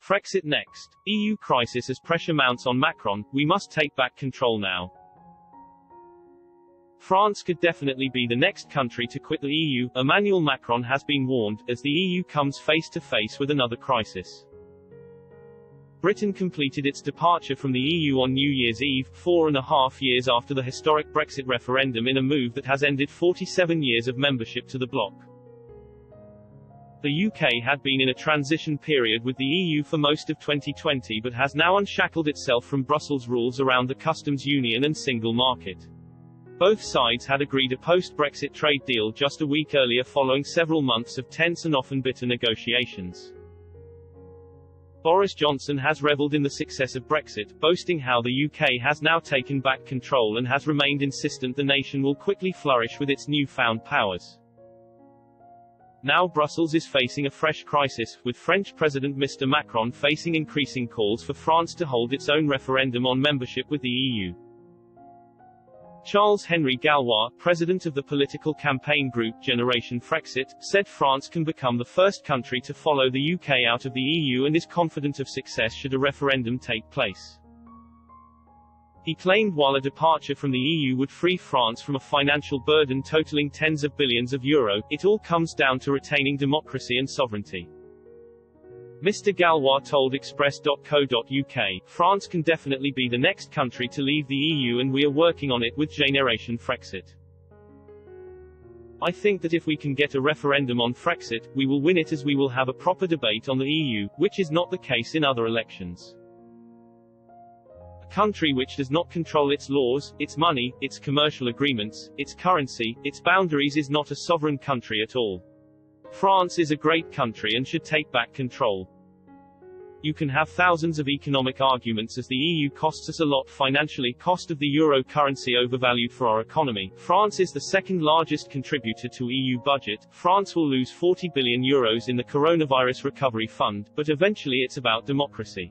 Frexit next. EU crisis as pressure mounts on Macron, we must take back control now. France could definitely be the next country to quit the EU, Emmanuel Macron has been warned, as the EU comes face to face with another crisis. Britain completed its departure from the EU on New Year's Eve, 4.5 years after the historic Brexit referendum, in a move that has ended 47 years of membership to the bloc. The UK had been in a transition period with the EU for most of 2020 but has now unshackled itself from Brussels rules around the customs union and single market. Both sides had agreed a post-Brexit trade deal just a week earlier following several months of tense and often bitter negotiations. Boris Johnson has revelled in the success of Brexit, boasting how the UK has now taken back control and has remained insistent the nation will quickly flourish with its newfound powers. Now Brussels is facing a fresh crisis, with French President Mr. Macron facing increasing calls for France to hold its own referendum on membership with the EU. Charles-Henri Gallois, president of the political campaign group Generation Frexit, said France can become the first country to follow the UK out of the EU and is confident of success should a referendum take place. He claimed while a departure from the EU would free France from a financial burden totaling tens of billions of euro, it all comes down to retaining democracy and sovereignty. Mr. Gallois told Express.co.uk, France can definitely be the next country to leave the EU and we are working on it with Generation Frexit. I think that if we can get a referendum on Frexit, we will win it as we will have a proper debate on the EU, which is not the case in other elections. A country which does not control its laws, its money, its commercial agreements, its currency, its boundaries is not a sovereign country at all. France is a great country and should take back control. You can have thousands of economic arguments as the EU costs us a lot financially, cost of the euro currency overvalued for our economy. France is the second largest contributor to EU budget. France will lose 40 billion euros in the coronavirus recovery fund, but eventually it's about democracy.